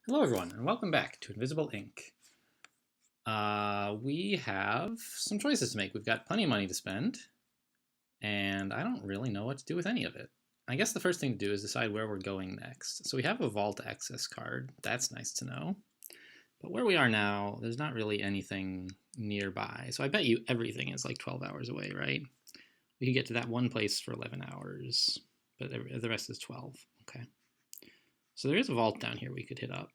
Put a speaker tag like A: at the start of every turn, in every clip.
A: Hello, everyone, and welcome back to Invisible Ink. We have some choices to make. We've got plenty of money to spend, and I don't really know what to do with any of it. I guess the first thing to do is decide where we're going next. So we have a Vault Access card. That's nice to know. But where we are now, there's not really anything nearby. So I bet you everything is like 12 hours away, right? We could get to that one place for 11 hours, but the rest is 12. Okay. So there is a vault down here we could hit up.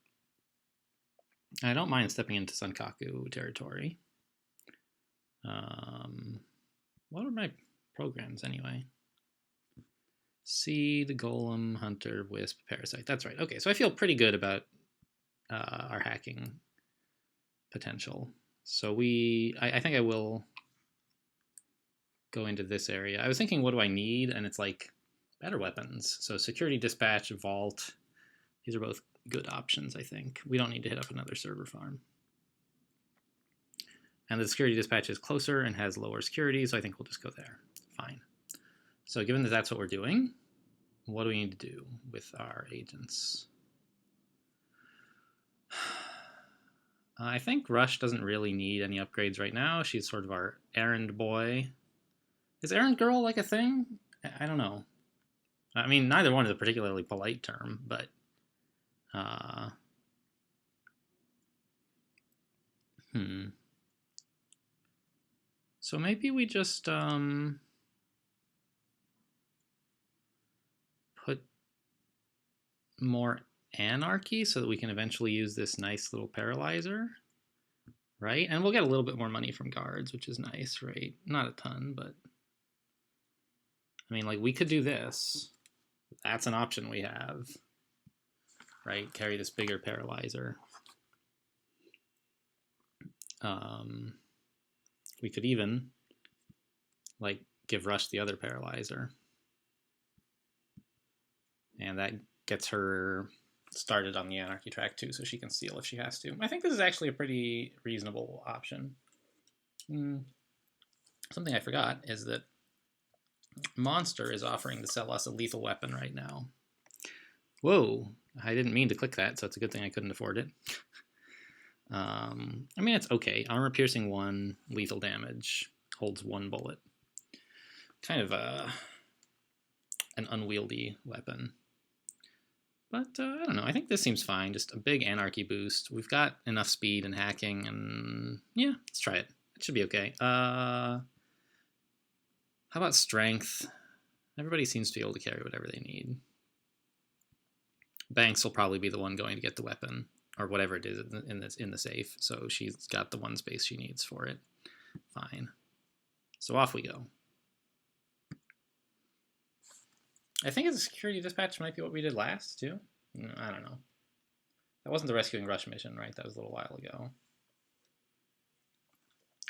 A: I don't mind stepping into Sankaku territory. What are my programs anyway? Seed, Golem, Hunter, Wisp, Parasite. That's right. Okay, so I feel pretty good about our hacking potential. So I think I will go into this area. I was thinking, what do I need? And it's like better weapons. So Security Dispatch, Vault. These are both good options, I think. We don't need to hit up another server farm. And the Security Dispatch is closer and has lower security, so I think we'll just go there. Fine. So given that that's what we're doing, what do we need to do with our agents? I think Rush doesn't really need any upgrades right now. She's sort of our errand boy. Is errand girl like a thing? I don't know. I mean, neither one is a particularly polite term, but So maybe we just put more anarchy so that we can eventually use this nice little paralyzer, right? And we'll get a little bit more money from guards, which is nice, right? Not a ton, but I mean, like, we could do this. That's an option we have, right? Carry this bigger paralyzer. We could even, like, give Rush the other paralyzer. And that gets her started on the anarchy track too, so she can steal if she has to. I think this is actually a pretty reasonable option. Something I forgot is that Monster is offering to sell us a lethal weapon right now. Whoa, I didn't mean to click that, so it's a good thing I couldn't afford it. I mean, it's okay. Armor piercing 1, lethal damage, holds 1 bullet. Kind of an unwieldy weapon. But I don't know. I think this seems fine. Just a big anarchy boost. We've got enough speed and hacking, and yeah, let's try it. It should be okay. How about strength? Everybody seems to be able to carry whatever they need. Banks will probably be the one going to get the weapon, or whatever it is in the safe. So she's got the 1 space she needs for it. Fine. So off we go. I think the Security Dispatch might be what we did last, too. I don't know. That wasn't the Rescuing Rush mission, right? That was a little while ago.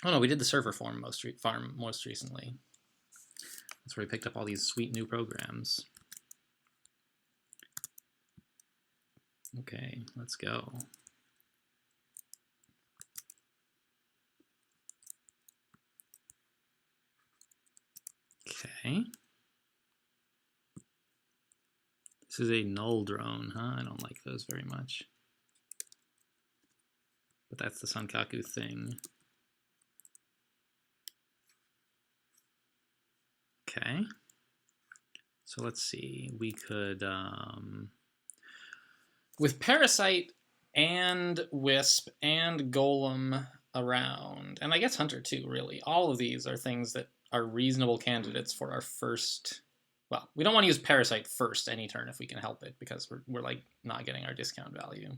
A: Oh, no, we did the server farm most recently. That's where we picked up all these sweet new programs. Okay, let's go. Okay. This is a null drone, huh? I don't like those very much. But that's the Sankaku thing. Okay. So let's see. We could, with Parasite and Wisp and Golem around, and I guess Hunter too, really, all of these are things that are reasonable candidates for our first. Well, we don't want to use Parasite first any turn if we can help it, because we're like not getting our discount value.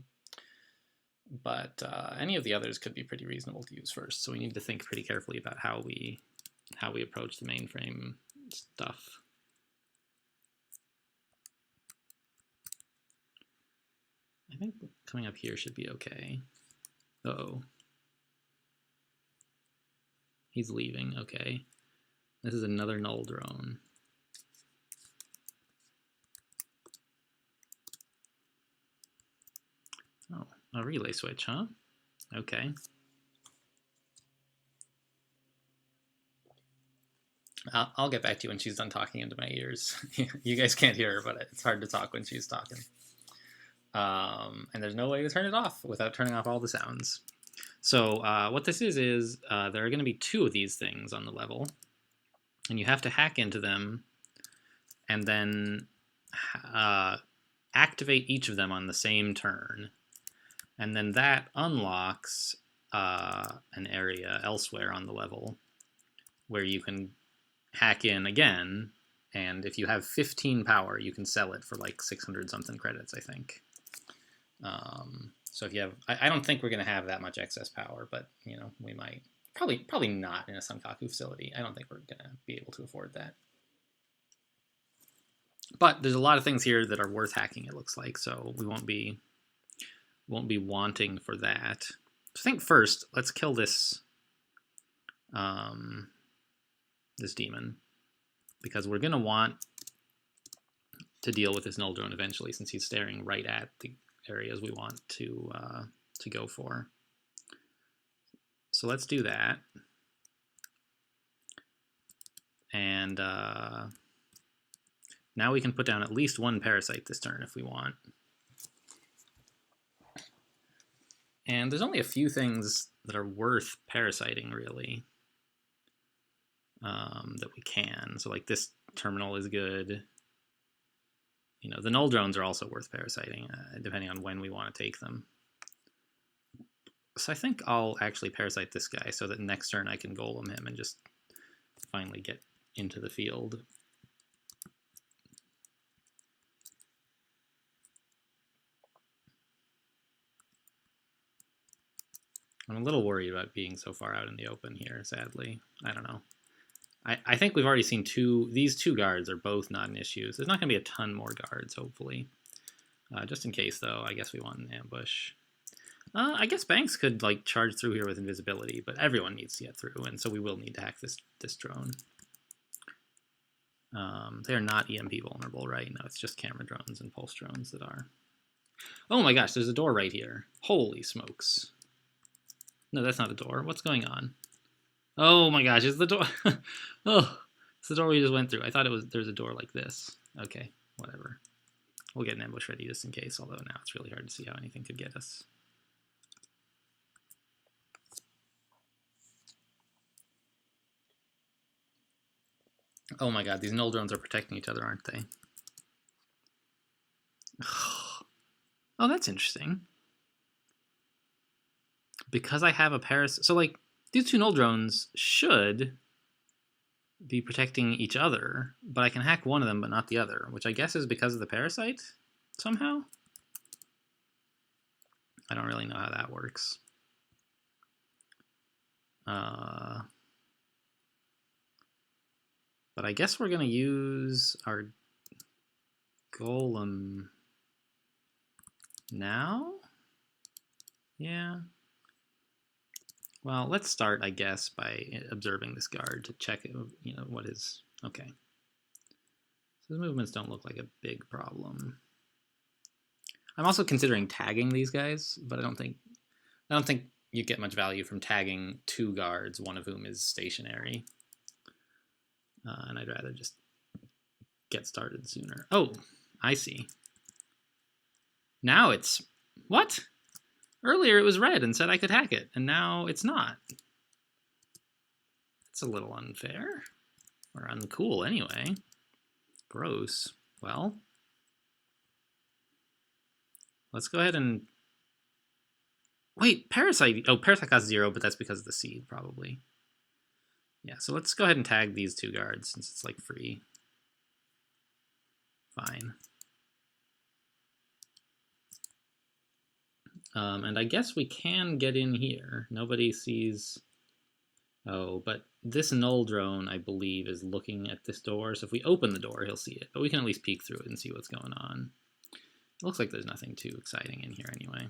A: But any of the others could be pretty reasonable to use first, so we need to think pretty carefully about how we approach the mainframe stuff. I think coming up here should be okay. Uh-oh. He's leaving, okay. This is another null drone. Oh, a relay switch, huh? Okay. I'll get back to you when she's done talking into my ears. You guys can't hear her, but it's hard to talk when she's talking. And there's no way to turn it off without turning off all the sounds. So what this is there are going to be 2 of these things on the level, and you have to hack into them and then activate each of them on the same turn. And then that unlocks an area elsewhere on the level where you can hack in again, and if you have 15 power, you can sell it for like 600 something credits, I think. So if you have, I don't think we're going to have that much excess power, but you know, we might. Probably not in a Sankaku facility. I don't think we're going to be able to afford that. But there's a lot of things here that are worth hacking, it looks like, so we won't be wanting for that. So I think first, let's kill this this demon, because we're going to want to deal with this null drone eventually, since he's staring right at the areas we want to go for. So let's do that. And now we can put down at least 1 parasite this turn if we want. And there's only a few things that are worth parasiting, really, that we can. So like this terminal is good. You know, the null drones are also worth parasiting, depending on when we want to take them. So I think I'll actually parasite this guy so that next turn I can golem him and just finally get into the field. I'm a little worried about being so far out in the open here, sadly. I don't know. I think we've already seen these 2 guards are both not an issue. So there's not going to be a ton more guards, hopefully. Just in case, though, I guess we want an ambush. I guess Banks could like charge through here with invisibility, but everyone needs to get through, and so we will need to hack this drone. They are not EMP vulnerable, right? No, it's just camera drones and pulse drones that are. Oh my gosh, there's a door right here. Holy smokes. No, that's not the door. What's going on? Oh my gosh, it's the door. Oh, it's the door we just went through. I thought there's a door like this. Okay, whatever. We'll get an ambush ready just in case, although now it's really hard to see how anything could get us. Oh my god, these null drones are protecting each other, aren't they? Oh, that's interesting. Because I have a parasite, so like these 2 null drones should be protecting each other, but I can hack one of them but not the other, which I guess is because of the parasite somehow. I don't really know how that works. But I guess we're going to use our golem now? Yeah. Well, let's start, I guess, by observing this guard to check, you know, what is... Okay. So his movements don't look like a big problem. I'm also considering tagging these guys, but I don't think you get much value from tagging 2 guards, one of whom is stationary. And I'd rather just get started sooner. Oh, I see. Now it's... What? Earlier it was red and said I could hack it, and now it's not. It's a little unfair. Or uncool, anyway. Gross. Well, let's go ahead and... Wait, Parasite... Oh, Parasite costs 0, but that's because of the seed, probably. Yeah, so let's go ahead and tag these 2 guards, since it's, like, free. Fine. And I guess we can get in here. Nobody sees... Oh, but this null drone, I believe, is looking at this door. So if we open the door, he'll see it. But we can at least peek through it and see what's going on. It looks like there's nothing too exciting in here anyway.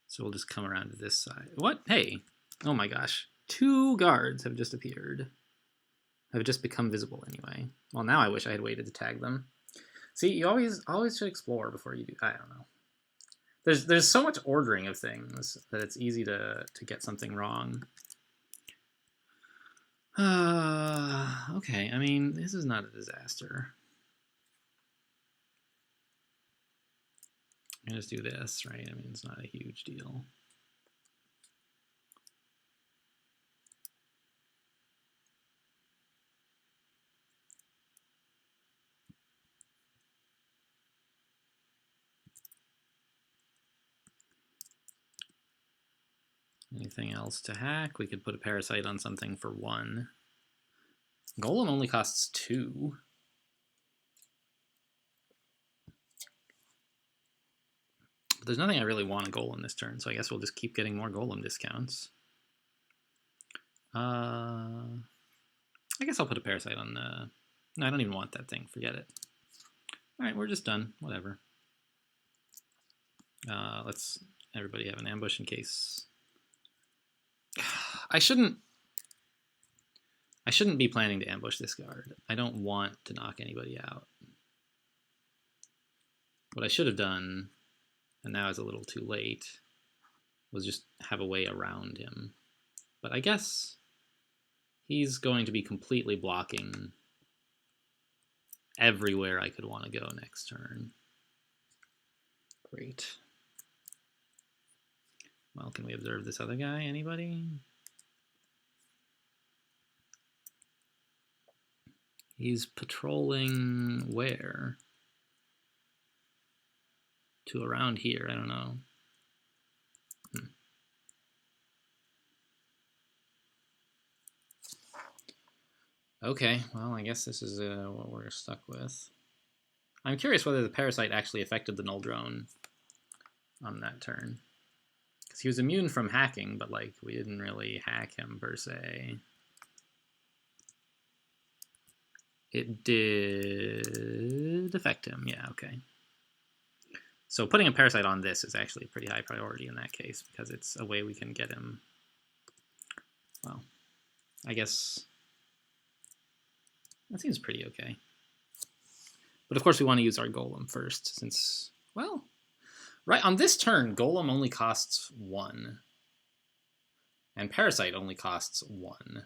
A: So we'll just come around to this side. What? Hey! Oh my gosh. 2 guards have just appeared. Have just become visible anyway. Well, now I wish I had waited to tag them. See, you always should explore before you do. I don't know. There's so much ordering of things that it's easy to get something wrong. Okay, I mean, this is not a disaster. I can just do this, right? I mean, it's not a huge deal. Anything else to hack? We could put a parasite on something for 1. Golem only costs 2. But there's nothing I really want a golem this turn, so I guess we'll just keep getting more golem discounts. I guess I'll put a parasite on the... No, I don't even want that thing. Forget it. All right, we're just done. Whatever. Let's everybody have an ambush in case... I shouldn't be planning to ambush this guard. I don't want to knock anybody out. What I should have done, and now it's a little too late, was just have a way around him. But I guess he's going to be completely blocking everywhere I could want to go next turn. Great. Well, can we observe this other guy? Anybody? He's patrolling where? To around here, I don't know. Okay, well, I guess this is what we're stuck with. I'm curious whether the parasite actually affected the null drone on that turn. Because he was immune from hacking, but like we didn't really hack him per se. It did affect him, yeah, okay. So putting a parasite on this is actually a pretty high priority in that case, because it's a way we can get him, well, I guess that seems pretty okay. But of course we want to use our golem first, since, well, right, on this turn, golem only costs 1. And parasite only costs 1.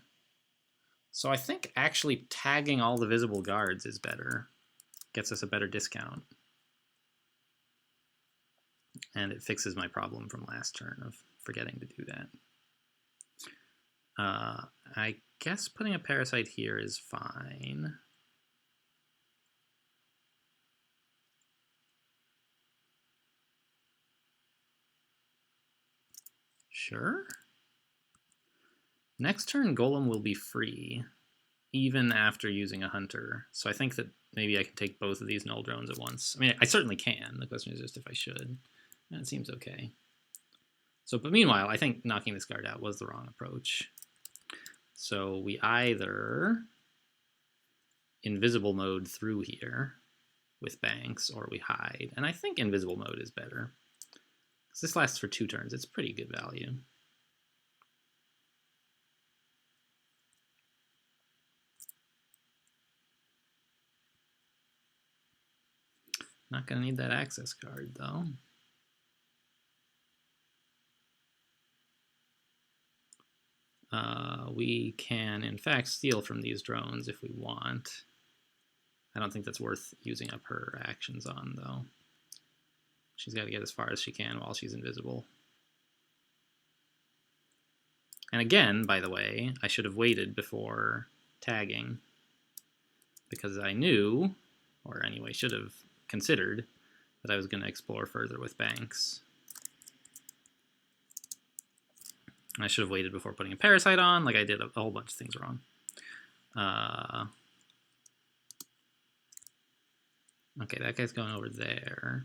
A: So I think actually tagging all the visible guards is better. Gets us a better discount. And it fixes my problem from last turn of forgetting to do that. I guess putting a parasite here is fine. Sure. Next turn, Golem will be free, even after using a Hunter. So I think that maybe I can take both of these null drones at once. I mean, I certainly can. The question is just if I should. And it seems okay. So, but meanwhile, I think knocking this guard out was the wrong approach. So we either invisible mode through here with banks, or we hide. And I think invisible mode is better. Because this lasts for 2 turns. It's pretty good value. Not going to need that access card, though. We can, in fact, steal from these drones if we want. I don't think that's worth using up her actions on, though. She's got to get as far as she can while she's invisible. And again, by the way, I should have waited before tagging, because I knew, or anyway should have considered, that I was going to explore further with banks. I should have waited before putting a parasite on, like I did a whole bunch of things wrong. Okay, that guy's going over there.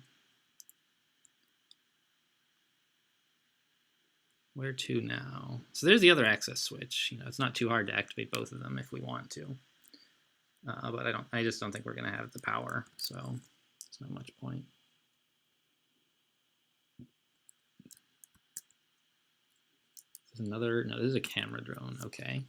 A: Where to now? So there's the other access switch. You know, it's not too hard to activate both of them if we want to. But I just don't think we're going to have the power, so it's not much point. There's another, no, this is a camera drone, okay.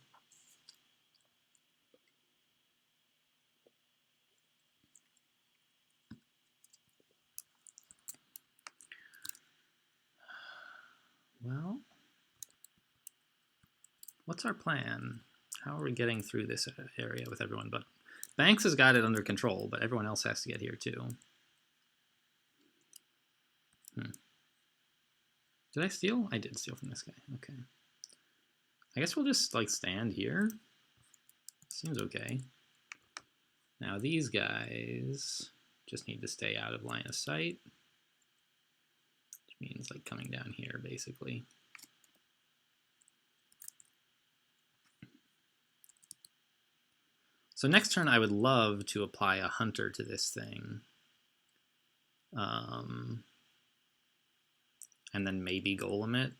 A: Well, what's our plan? How are we getting through this area with everyone? But Banks has got it under control, but everyone else has to get here too. Did I steal? I did steal from this guy. Okay. I guess we'll just like stand here. Seems okay. Now these guys just need to stay out of line of sight, which means like coming down here basically. So next turn I would love to apply a hunter to this thing. And then maybe golem it.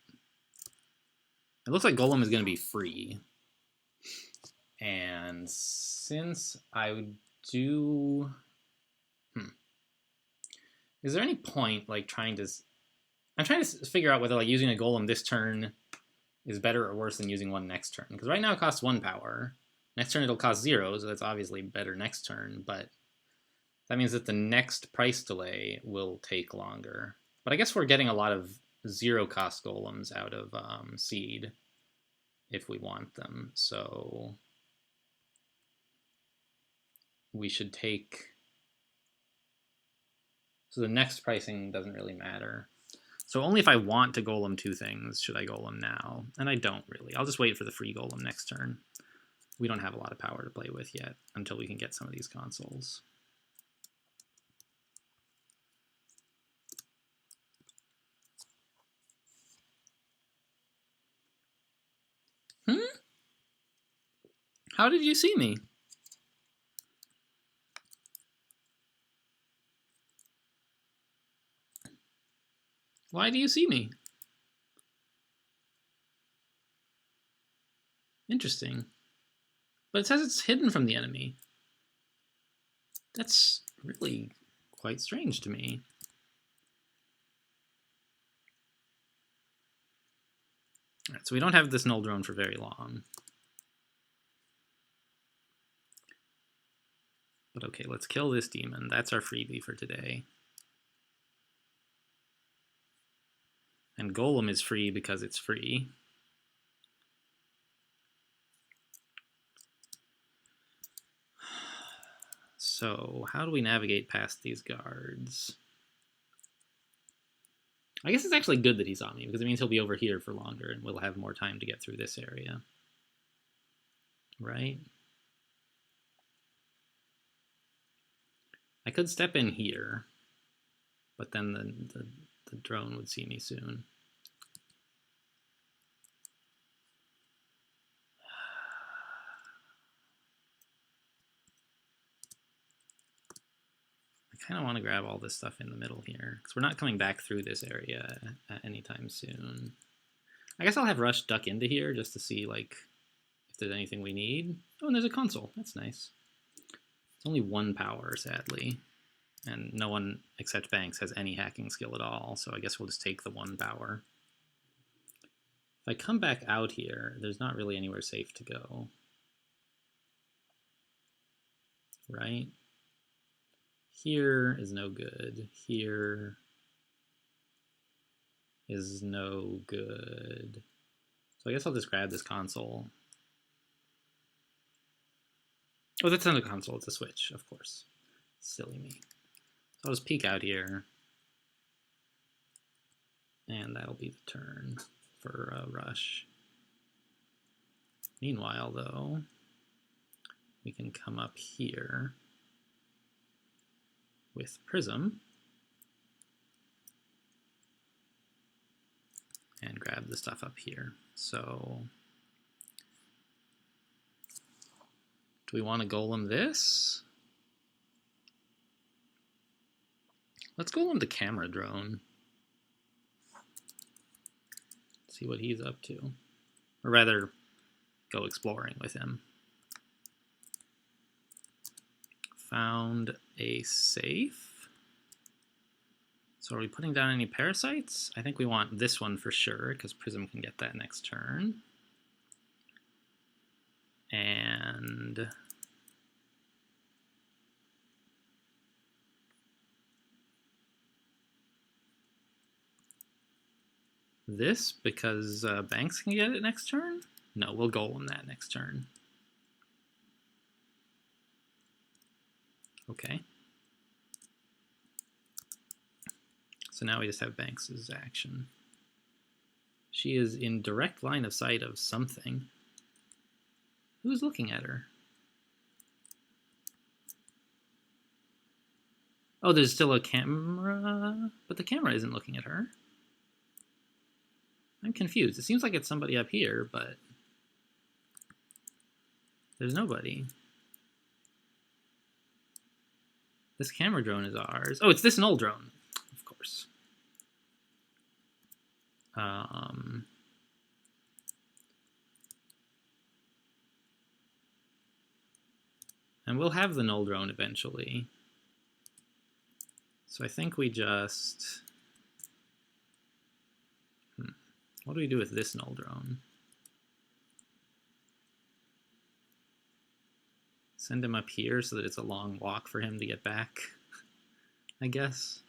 A: It looks like golem is going to be free. And since I would do... Is there any point like trying to... I'm trying to figure out whether like using a golem this turn is better or worse than using one next turn. Because right now it costs 1 power. Next turn it'll cost 0, so that's obviously better next turn. But that means that the next price delay will take longer. But I guess we're getting a lot of 0-cost golems out of Seed if we want them. So we should take... So the next pricing doesn't really matter. So only if I want to golem 2 things should I golem now. And I don't really. I'll just wait for the free golem next turn. We don't have a lot of power to play with yet until we can get some of these consoles. How did you see me? Why do you see me? Interesting. But it says it's hidden from the enemy. That's really quite strange to me. All right, so we don't have this null drone for very long. But okay, let's kill this demon. That's our freebie for today. And golem is free because it's free. So how do we navigate past these guards? I guess it's actually good that he's on me, because it means he'll be over here for longer and we'll have more time to get through this area. Right? I could step in here, but then the drone would see me soon. I kind of want to grab all this stuff in the middle here, because we're not coming back through this area anytime soon. I guess I'll have Rush duck into here just to see like if there's anything we need. Oh, and there's a console. That's nice. It's only 1 power, sadly. And no one except Banks has any hacking skill at all, so I guess we'll just take the 1 power. If I come back out here, there's not really anywhere safe to go. Right? Here is no good. Here is no good. So I guess I'll just grab this console. Oh, that's not a console, it's a switch, of course. Silly me. So I'll just peek out here. And that'll be the turn for Rush. Meanwhile, though, we can come up here with Prism and grab the stuff up here. So do we want to golem this? Let's golem the camera drone. See what he's up to. Or rather, go exploring with him. Found a safe. So are we putting down any parasites? I think we want this one for sure, because Prism can get that next turn. And this, because Banks can get it next turn? No, we'll golem that next turn. Okay. So now we just have Banks's action. She is in direct line of sight of something. Who's looking at her? Oh, there's still a camera, but the camera isn't looking at her. I'm confused. It seems like it's somebody up here, but there's nobody. This camera drone is ours. Oh, it's this null drone, of course. And we'll have the null drone eventually. So I think we just... What do we do with this null drone? Send him up here so that it's a long walk for him to get back, I guess.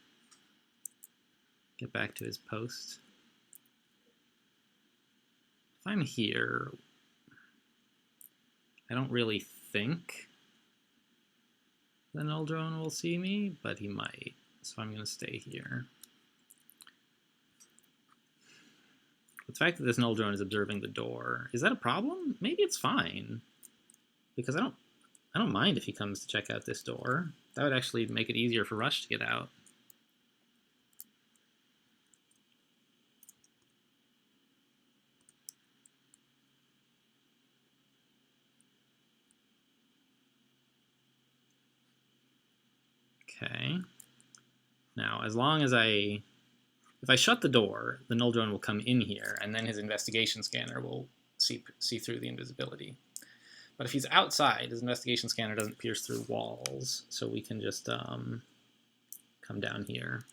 A: Get back to his post. If I'm here, I don't really think the null drone will see me, but he might. So I'm going to stay here. The fact that this null drone is observing the door, is that a problem? Maybe it's fine. Because I don't mind if he comes to check out this door. That would actually make it easier for Rush to get out. Okay. Now, as long as if I shut the door, the null drone will come in here, and then his investigation scanner will see through the invisibility. But if he's outside, his investigation scanner doesn't pierce through walls, so we can just come down here.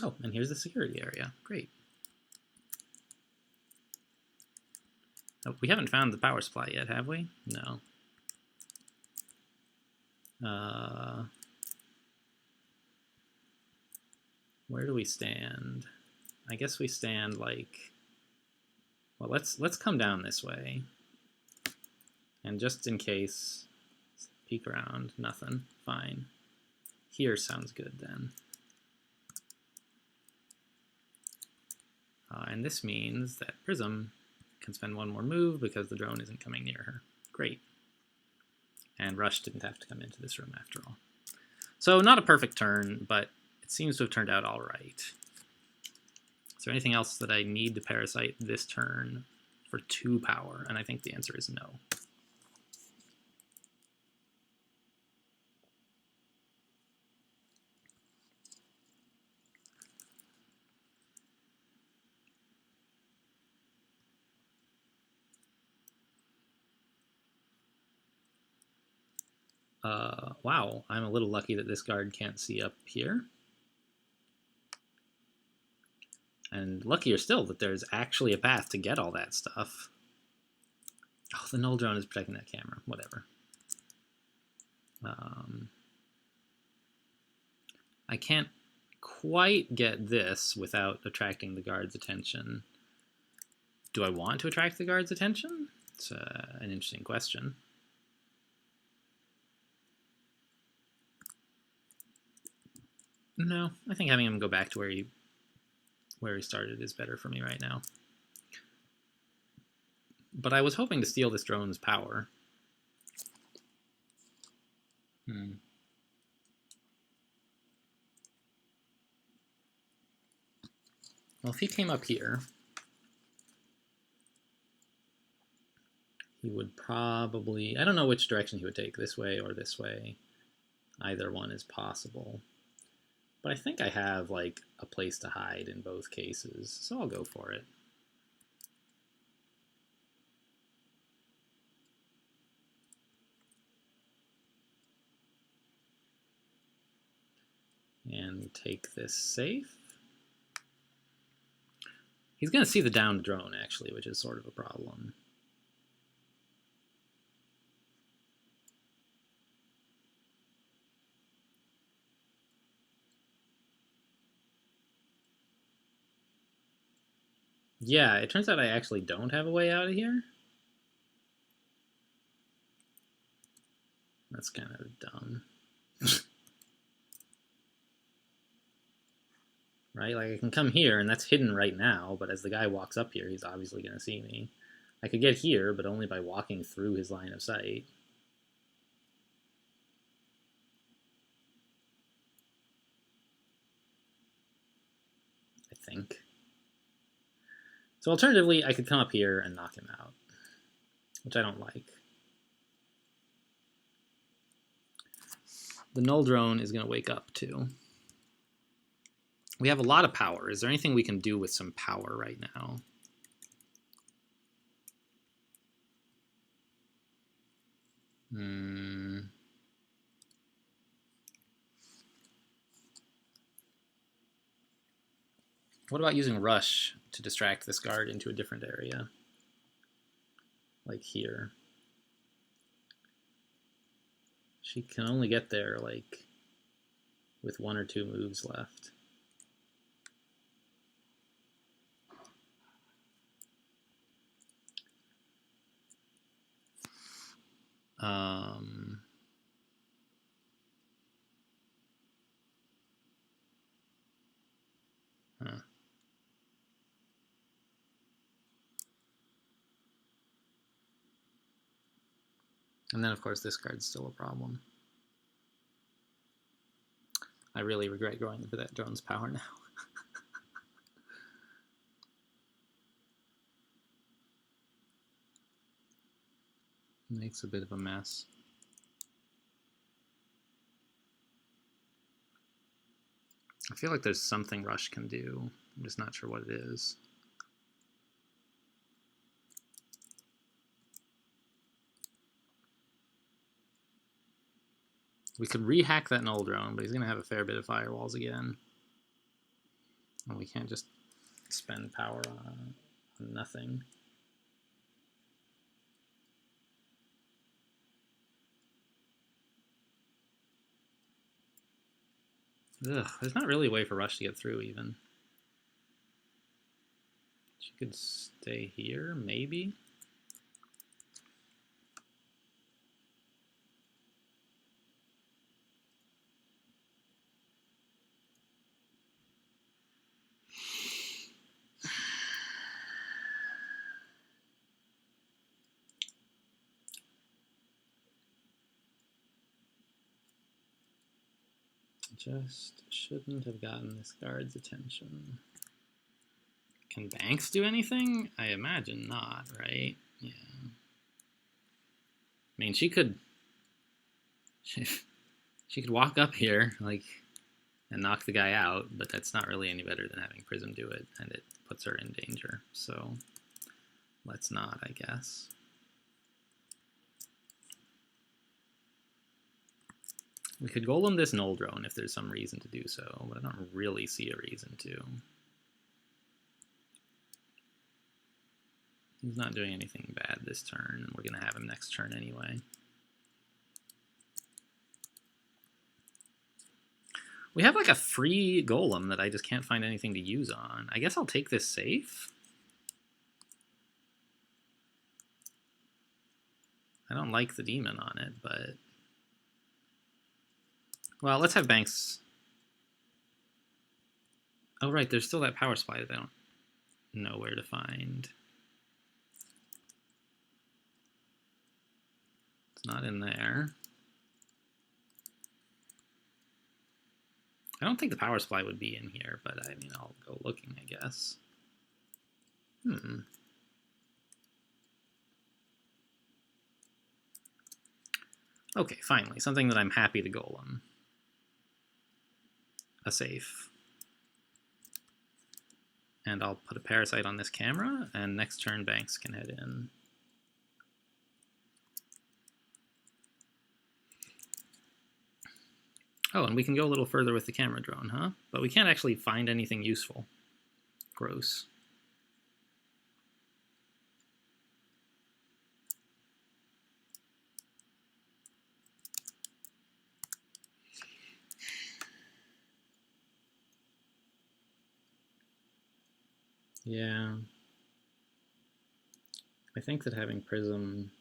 A: Oh, and here's the security area. Great. Oh, we haven't found the power supply yet, have we? No. Where do we stand? I guess we stand like... Well, let's come down this way. And just in case, peek around. Nothing. Fine. Here sounds good then. And this means that Prism can spend one more move because the drone isn't coming near her. Great. And Rush didn't have to come into this room after all. So not a perfect turn, but it seems to have turned out all right. Is there anything else that I need to parasite this turn for 2 power? And I think the answer is no. Wow, I'm a little lucky that this guard can't see up here. And luckier still that there's actually a path to get all that stuff. Oh, the null drone is protecting that camera. Whatever. I can't quite get this without attracting the guard's attention. Do I want to attract the guard's attention? It's an interesting question. No, I think having him go back to where he started is better for me right now. But I was hoping to steal this drone's power. Well, if he came up here, he would probably... I don't know which direction he would take, this way or this way. Either one is possible. But I think I have, like, a place to hide in both cases, so I'll go for it. And take this safe. He's going to see the downed drone, actually, which is sort of a problem. Yeah, it turns out I actually don't have a way out of here. That's kind of dumb. Right? Like I can come here and that's hidden right now, but as the guy walks up here, he's obviously going to see me. I could get here, but only by walking through his line of sight. I think. So alternatively, I could come up here and knock him out, which I don't like. The null drone is going to wake up too. We have a lot of power. Is there anything we can do with some power right now? What about using Rush to distract this guard into a different area? Like here. She can only get there like with 1 or 2 moves left. And then, of course, this card's still a problem. I really regret going for that drone's power now. Makes a bit of a mess. I feel like there's something Rush can do. I'm just not sure what it is. We could rehack that null drone, but he's going to have a fair bit of firewalls again. And we can't just spend power on nothing. Ugh, there's not really a way for Rush to get through even. She could stay here, maybe? Just shouldn't have gotten this guard's attention. Can Banks do anything? I imagine not, right? Yeah. I mean, she could walk up here, like, and knock the guy out, but that's not really any better than having Prism do it, and it puts her in danger. So let's not, I guess. We could golem this null drone if there's some reason to do so, but I don't really see a reason to. He's not doing anything bad this turn, and we're going to have him next turn anyway. We have like a free golem that I just can't find anything to use on. I guess I'll take this safe. I don't like the demon on it, but... Well, let's have Banks. Oh, right, there's still that power supply that I don't know where to find. It's not in there. I don't think the power supply would be in here, but I mean, I'll go looking, I guess. Okay, finally, something that I'm happy to golem. A safe. And I'll put a parasite on this camera, and next turn Banks can head in. Oh, and we can go a little further with the camera drone, huh? But we can't actually find anything useful. Gross. Yeah. I think that having Prism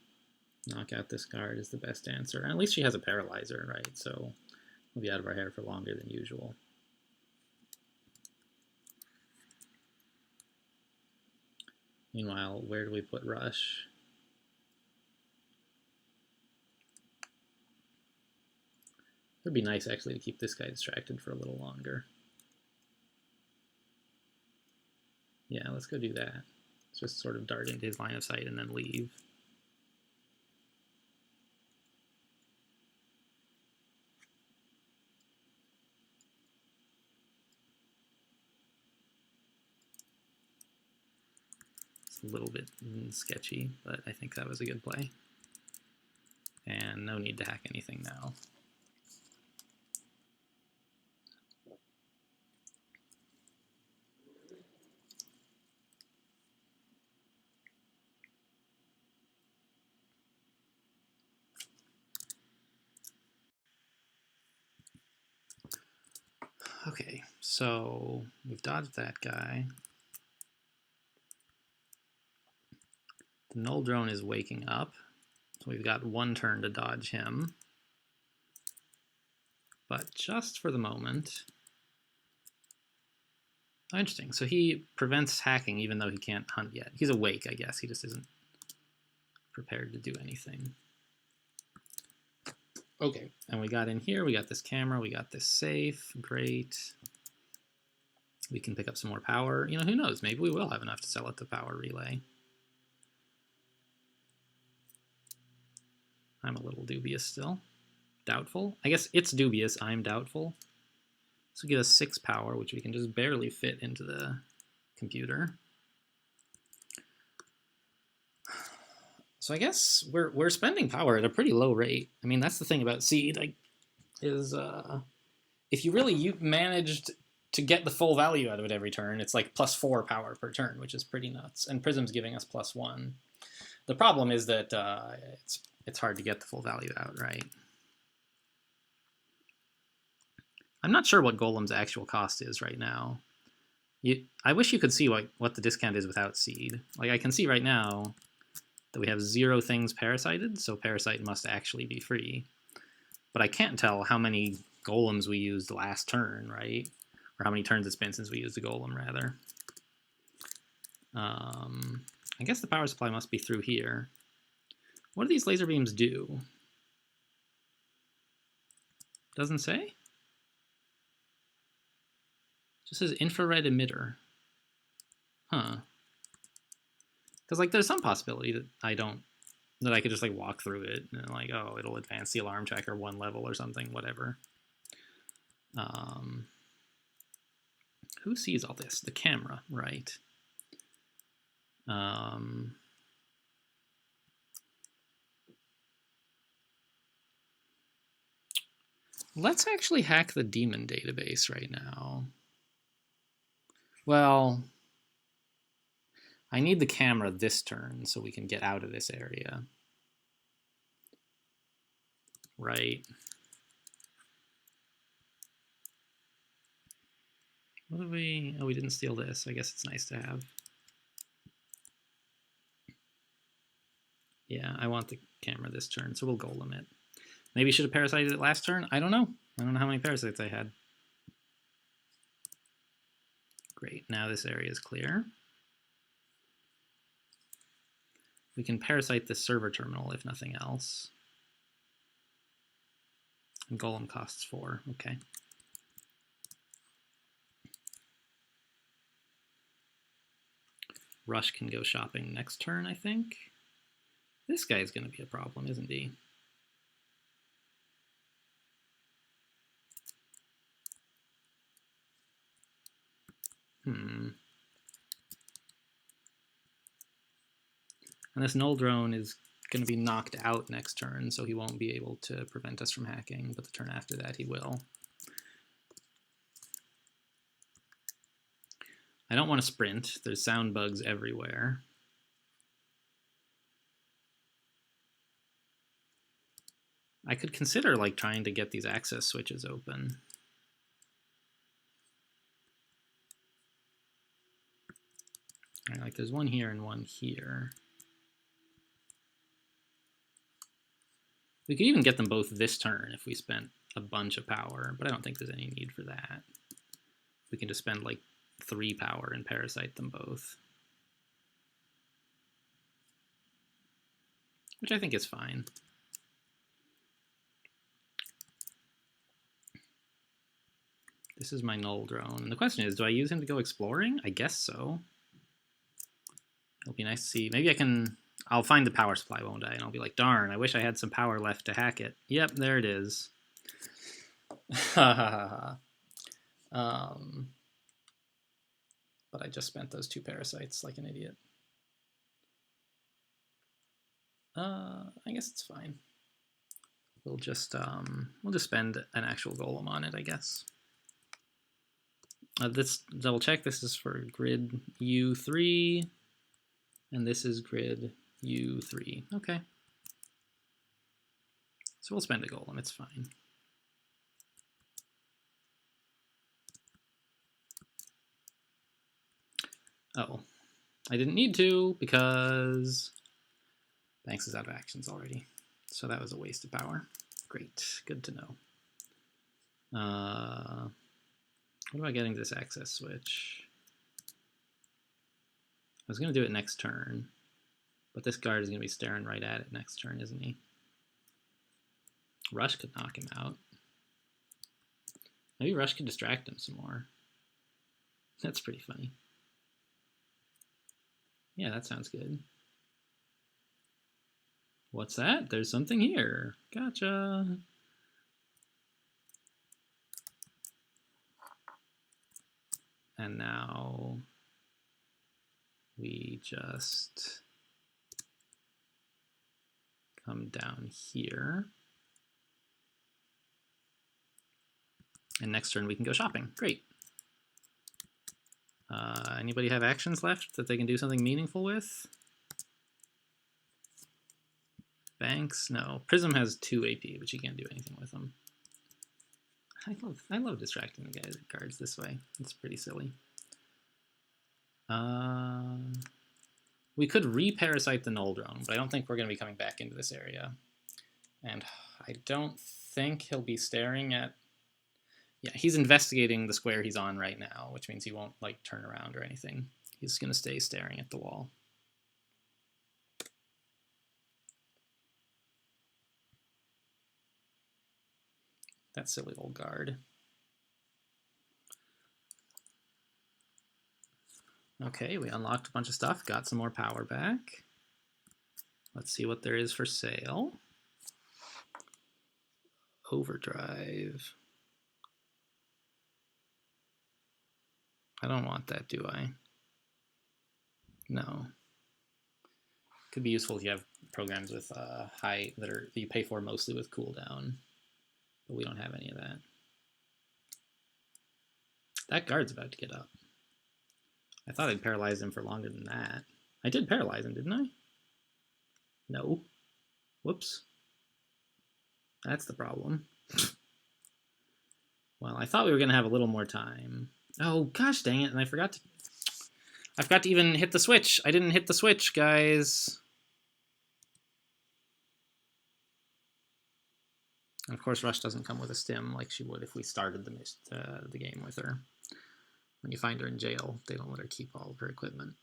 A: Knock out this guard is the best answer. And at least she has a paralyzer, right? So we'll be out of our hair for longer than usual. Meanwhile, where do we put Rush? It would be nice, actually, to keep this guy distracted for a little longer. Yeah, let's go do that. Let's just sort of dart into his line of sight and then leave. It's a little bit sketchy, but I think that was a good play. And no need to hack anything now. Okay, so we've dodged that guy. The null drone is waking up, so we've got one turn to dodge him. But just for the moment... Oh, interesting. So he prevents hacking even though he can't hunt yet. He's awake, I guess. He just isn't prepared to do anything. Okay, and we got in here, we got this camera, we got this safe, great. We can pick up some more power. You know, who knows? Maybe we will have enough to sell at the power relay. I'm a little dubious still. Doubtful? I guess it's dubious, I'm doubtful. This will give us 6 power, which we can just barely fit into the computer. So I guess we're spending power at a pretty low rate. I mean, that's the thing about Seed, like, is if you managed to get the full value out of it every turn, it's like +4 power per turn, which is pretty nuts. And Prism's giving us +1. The problem is that it's hard to get the full value out, right? I'm not sure what Golem's actual cost is right now. I wish you could see what the discount is without Seed. Like, I can see right now that we have 0 things parasited, so Parasite must actually be free. But I can't tell how many golems we used last turn, right? Or how many turns it's been since we used a golem, rather. I guess the power supply must be through here. What do these laser beams do? Doesn't say? Just says infrared emitter. Huh. Because, like, there's some possibility that I could just, like, walk through it and, like, oh, it'll advance the alarm tracker 1 level or something, whatever. Who sees all this? The camera, right? Let's actually hack the demon database right now. Well, I need the camera this turn so we can get out of this area. Right. What did we... Oh, we didn't steal this. I guess it's nice to have. Yeah, I want the camera this turn, so we'll golem it. Maybe you should have parasited it last turn? I don't know. I don't know how many parasites I had. Great, now this area is clear. We can parasite the server terminal, if nothing else. And golem costs 4, okay. Rush can go shopping next turn, I think. This guy's going to be a problem, isn't he? And this null drone is going to be knocked out next turn, so he won't be able to prevent us from hacking, but the turn after that he will. I don't want to sprint. There's sound bugs everywhere. I could consider, like, trying to get these access switches open. All right, like, there's one here and one here. We could even get them both this turn if we spent a bunch of power, but I don't think there's any need for that. We can just spend like 3 power and parasite them both. Which I think is fine. This is my null drone. And the question is, do I use him to go exploring? I guess so. It'll be nice to see. Maybe I can... I'll find the power supply, won't I? And I'll be like, darn, I wish I had some power left to hack it. Yep, there it is. But I just spent those 2 parasites like an idiot. I guess it's fine. We'll just spend an actual golem on it, I guess. This double check. This is for grid U3, and this is grid U3. Okay. So we'll spend a golem. It's fine. Oh, I didn't need to because Banks is out of actions already. So that was a waste of power. Great, good to know. What about getting this access switch? I was going to do it next turn, but this guard is going to be staring right at it next turn, isn't he? Rush could knock him out. Maybe Rush could distract him some more. That's pretty funny. Yeah, that sounds good. What's that? There's something here. Gotcha. And now we just come down here. And next turn we can go shopping. Great. Anybody have actions left that they can do something meaningful with? Banks? No. Prism has 2 AP, but you can't do anything with them. I love distracting the guys cards this way. It's pretty silly. We could re-parasite the null drone, but I don't think we're going to be coming back into this area. And I don't think he'll be staring at... Yeah, he's investigating the square he's on right now, which means he won't like turn around or anything. He's going to stay staring at the wall. That silly old guard. Okay, we unlocked a bunch of stuff, got some more power back. Let's see what there is for sale. Overdrive. I don't want that, do I? No. Could be useful if you have programs with high that you pay for mostly with cooldown. But we don't have any of that. That guard's about to get up. I thought I'd paralyze him for longer than that. I did paralyze him, didn't I? No. Whoops. That's the problem. Well, I thought we were going to have a little more time. Oh, gosh dang it, and I forgot to even hit the switch. I didn't hit the switch, guys. And of course, Rush doesn't come with a stim like she would if we started the game with her. When you find her in jail, they don't let her keep all of her equipment.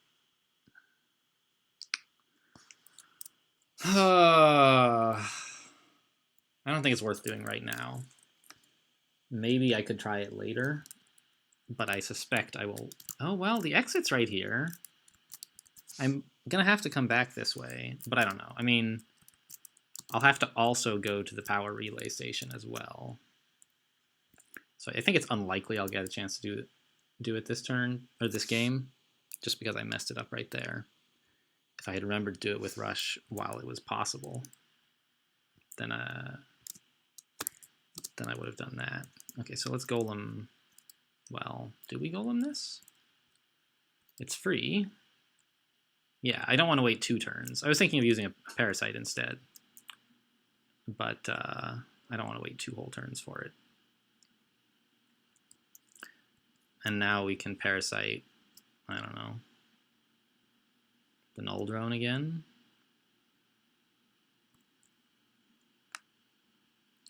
A: I don't think it's worth doing right now. Maybe I could try it later, but I suspect I will... Oh, well, the exit's right here. I'm going to have to come back this way, but I don't know. I mean, I'll have to also go to the power relay station as well. So I think it's unlikely I'll get a chance to do it this turn, or this game, just because I messed it up right there. If I had remembered to do it with Rush while it was possible, then I would have done that. Okay, so let's golem. Well, do we golem this? It's free. Yeah, I don't want to wait 2 turns. I was thinking of using a parasite instead, but I don't want to wait 2 whole turns for it. And now we can parasite, I don't know, the null drone again.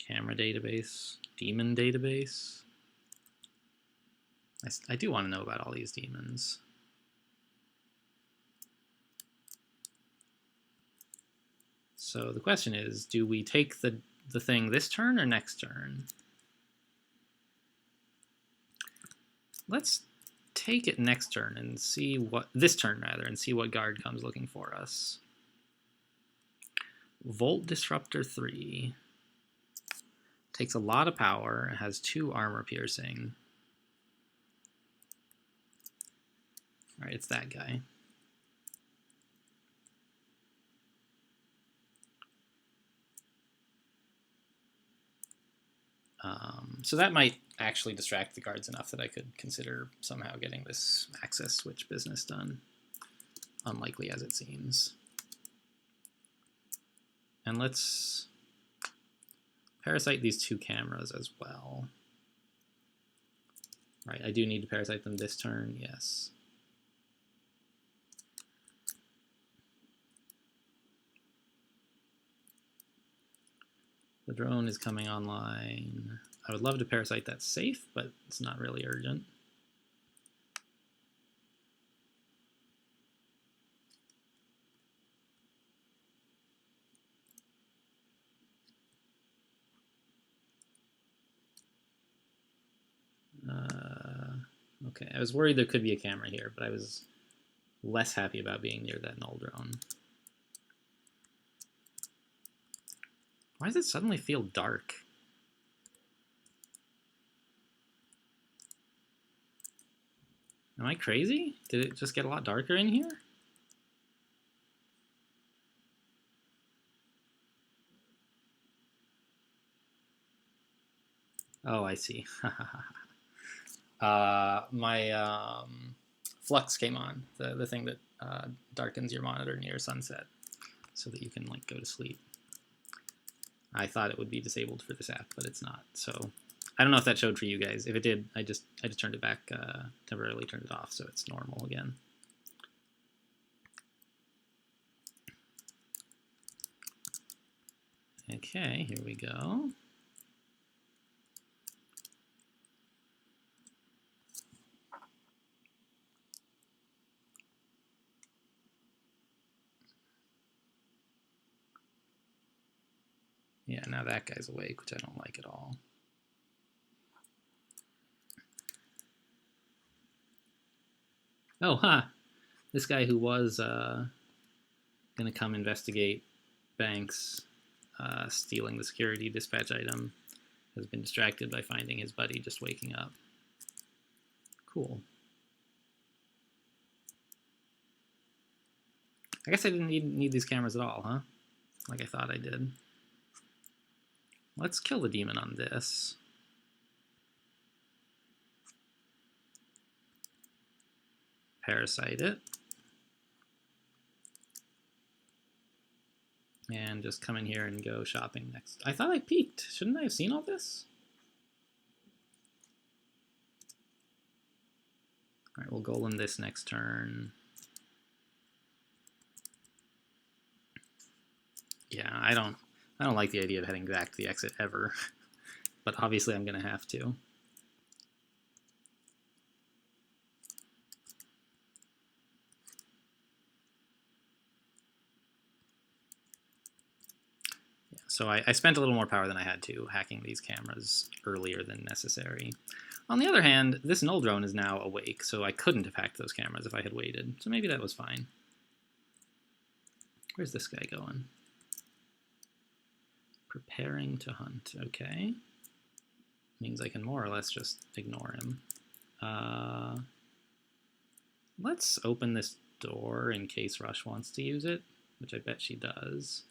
A: Camera database, demon database. I do want to know about all these demons. So the question is, do we take the thing this turn or next turn? Let's take it next turn and see what, this turn rather, and see what guard comes looking for us. Volt Disruptor 3. Takes a lot of power, has 2 armor piercing. Alright, it's that guy. So that might actually distract the guards enough that I could consider somehow getting this access switch business done. Unlikely as it seems. And let's parasite these 2 cameras as well. Right, I do need to parasite them this turn, yes. The drone is coming online. I would love to parasite that safe, but it's not really urgent. Okay, I was worried there could be a camera here, but I was less happy about being near that null drone. Why does it suddenly feel dark? Am I crazy? Did it just get a lot darker in here? Oh, I see. My flux came on, the thing that darkens your monitor near sunset so that you can like go to sleep. I thought it would be disabled for this app, but it's not. So I don't know if that showed for you guys. If it did, I just turned it back, temporarily turned it off, so it's normal again. Okay, here we go. Yeah, now that guy's awake, which I don't like at all. Oh, huh. This guy who was going to come investigate Banks stealing the security dispatch item has been distracted by finding his buddy just waking up. Cool. I guess I didn't need these cameras at all, huh? Like I thought I did. Let's kill the demon on this. Parasite it. And just come in here and go shopping next. I thought I peeked. Shouldn't I have seen all this? All right, we'll golem this next turn. Yeah, I don't like the idea of heading back to the exit ever, but obviously I'm gonna have to. Yeah, so I spent a little more power than I had to hacking these cameras earlier than necessary. On the other hand, this null drone is now awake, so I couldn't have hacked those cameras if I had waited, so maybe that was fine. Where's this guy going? Preparing to hunt, okay. Means I can more or less just ignore him. Let's open this door in case Rush wants to use it, which I bet she does.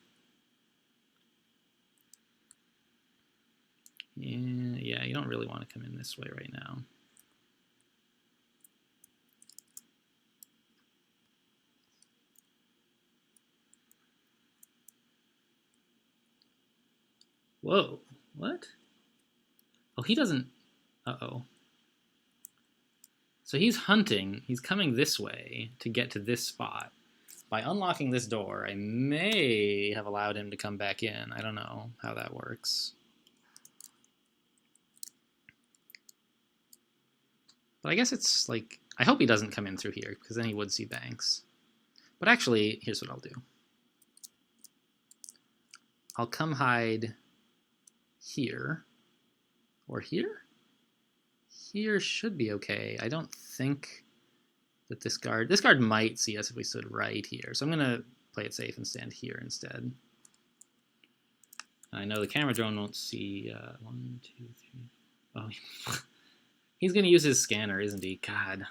A: Yeah, you don't really want to come in this way right now. Whoa, what? Oh, he doesn't... Uh-oh. So he's hunting. He's coming this way to get to this spot. By unlocking this door, I may have allowed him to come back in. I don't know how that works. But I guess it's like, I hope he doesn't come in through here, because then he would see banks. But actually, here's what I'll do. I'll come hide here. Or here? Here should be okay. I don't think that this guard might see us if we stood right here. So I'm going to play it safe and stand here instead. I know the camera drone won't see 1, 2, 3. Oh, he's going to use his scanner, isn't he? God.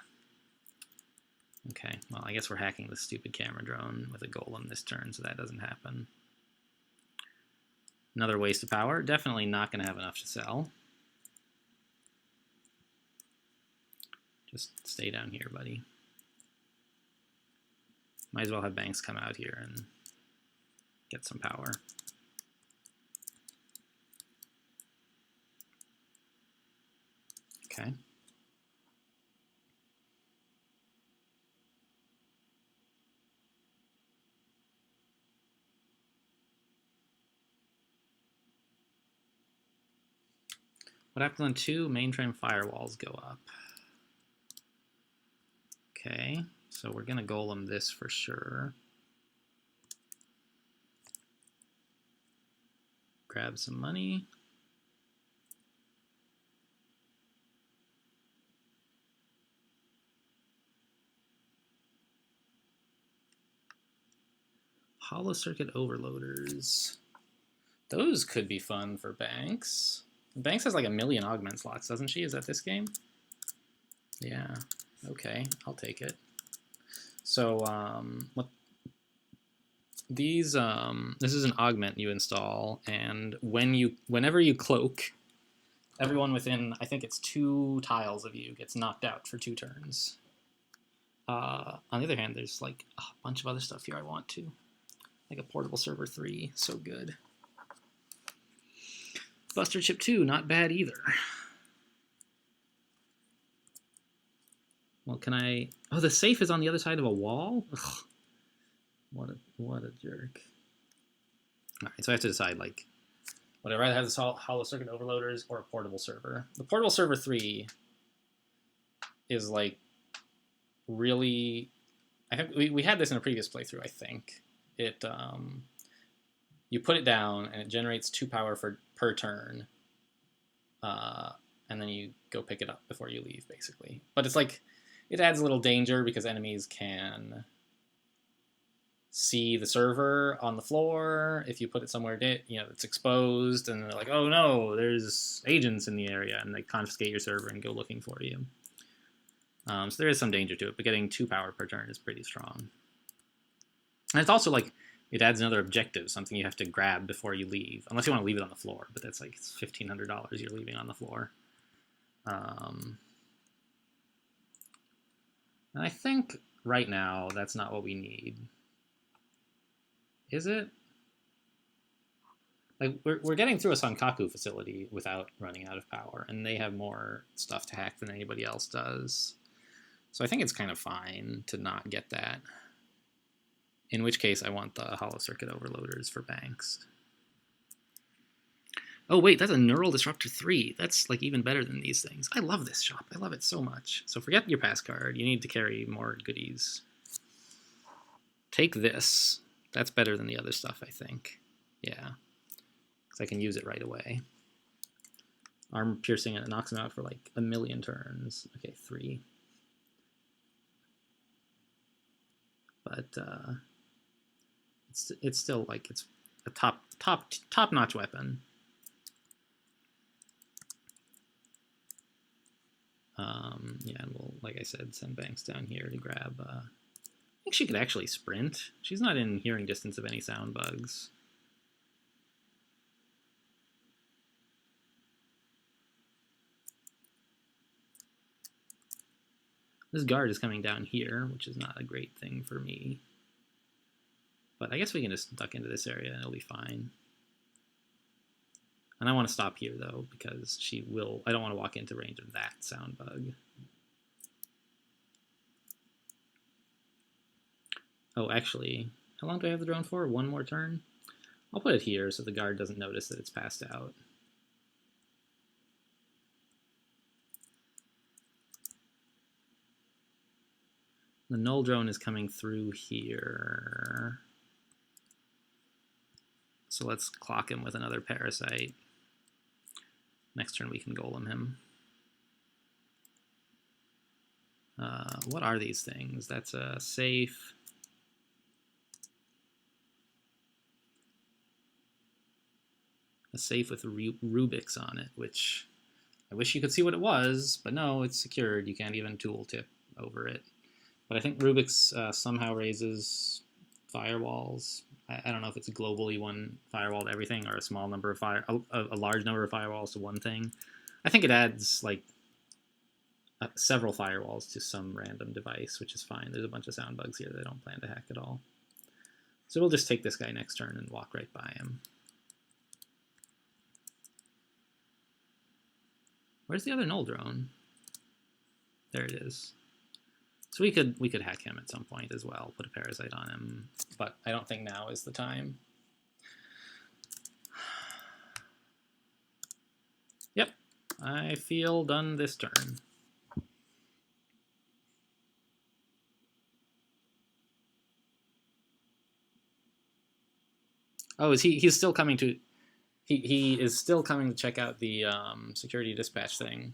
A: Okay, well, I guess we're hacking the stupid camera drone with a golem this turn, so that doesn't happen. Another waste of power. Definitely not going to have enough to sell. Just stay down here, buddy. Might as well have banks come out here and get some power. Okay. What happens when 2 mainframe firewalls go up? Okay, so we're going to golem this for sure. Grab some money. Hollow circuit overloaders. Those could be fun for Banks. Banks has like 1 million augment slots, doesn't she? Is that this game? Yeah. Okay, I'll take it. So what? These this is an augment you install, and whenever you cloak, everyone within, I think it's 2 tiles of you gets knocked out for 2 turns. On the other hand, there's like a bunch of other stuff here I want to. Like a portable server 3, so good. Buster chip 2, not bad either. Well, can I... Oh, the safe is on the other side of a wall? Ugh. What a jerk. All right, so I have to decide, like, would I rather have this hollow circuit overloaders or a portable server? The portable server 3 is, like, really... I think we had this in a previous playthrough, I think. It you put it down and it generates 2 power per turn, and then you go pick it up before you leave, basically. But it's like it adds a little danger because enemies can see the server on the floor if you put it somewhere it's exposed, and they're like, oh no, there's agents in the area, and they confiscate your server and go looking for you. So there is some danger to it, but getting 2 power per turn is pretty strong. And it's also like, it adds another objective, something you have to grab before you leave. Unless you want to leave it on the floor, but that's like, it's $1,500 you're leaving on the floor. And I think right now, that's not what we need. Is it? Like, we're getting through a Sankaku facility without running out of power, and they have more stuff to hack than anybody else does. So I think it's kind of fine to not get that. In which case, I want the hollow circuit overloaders for Banks. Oh wait, that's a Neural Disruptor 3. That's like even better than these things. I love this shop. I love it so much. So forget your pass card. You need to carry more goodies. Take this. That's better than the other stuff, I think. Yeah. Because I can use it right away. Arm piercing, and it knocks him out for like 1 million turns. Okay, 3. But it's still like it's a top-notch weapon. Yeah, and we'll, like I said, send Banks down here to grab. I think she could actually sprint. She's not in hearing distance of any sound bugs. This guard is coming down here, which is not a great thing for me. But I guess we can just duck into this area and it'll be fine. And I want to stop here, though, because she will... I don't want to walk into range of that sound bug. Oh, actually, how long do I have the drone for? 1 more turn? I'll put it here so the guard doesn't notice that it's passed out. The null drone is coming through here. So let's clock him with another parasite. Next turn we can golem him. What are these things? That's a safe. A safe with Rubik's on it, which I wish you could see what it was, but no, it's secured. You can't even tooltip over it. But I think Rubik's somehow raises firewalls. I don't know if it's globally one firewall to everything or a small number of a large number of firewalls to one thing. I think it adds like several firewalls to some random device, which is fine. There's a bunch of sound bugs here that I don't plan to hack at all. So we'll just take this guy next turn and walk right by him. Where's the other null drone? There it is. So we could hack him at some point as well, put a parasite on him, but I don't think now is the time. Yep, I feel done this turn. Oh, he's still coming to... He is still coming to check out the security dispatch thing.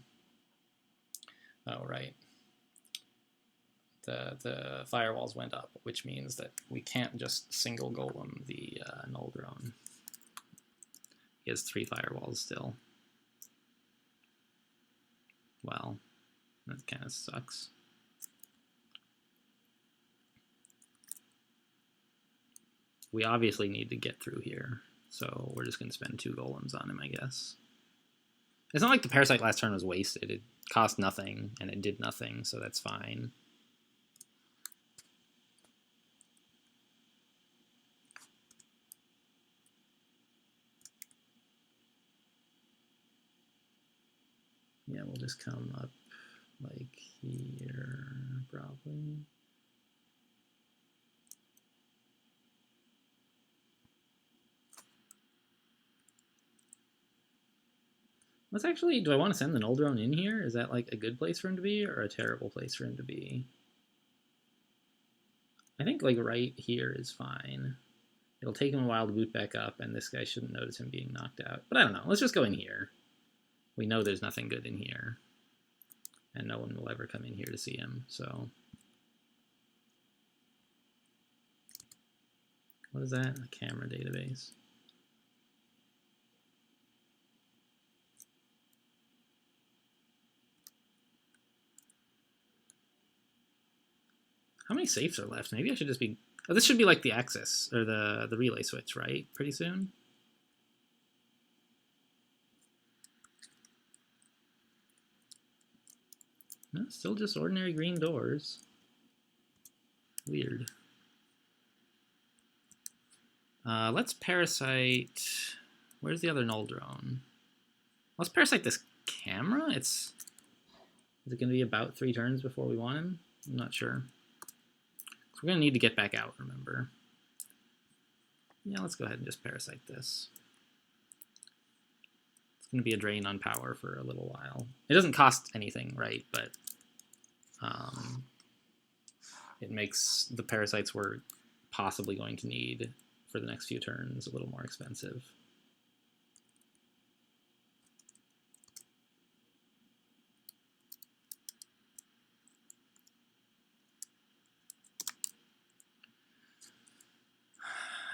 A: Oh, right. The firewalls went up, which means that we can't just single golem the null drone. He has 3 firewalls still. Well, that kind of sucks. We obviously need to get through here, so we're just going to spend 2 golems on him, I guess. It's not like the parasite last turn was wasted. It cost nothing, and it did nothing, so that's fine. Yeah, we'll just come up like here, probably. Let's actually, do I want to send the null drone in here? Is that like a good place for him to be or a terrible place for him to be? I think like right here is fine. It'll take him a while to boot back up, and this guy shouldn't notice him being knocked out. But I don't know. Let's just go in here. We know there's nothing good in here, and no one will ever come in here to see him, so. What is that? A camera database. How many safes are left? Maybe I should just be... Oh, this should be like the access, or the relay switch, right? Pretty soon? No, still just ordinary green doors. Weird. Let's parasite... Where's the other null drone? Let's parasite this camera? Is it going to be about 3 turns before we want him? I'm not sure. So we're going to need to get back out, remember. Yeah, let's go ahead and just parasite this. It's going to be a drain on power for a little while. It doesn't cost anything, right? But it makes the parasites we're possibly going to need for the next few turns a little more expensive.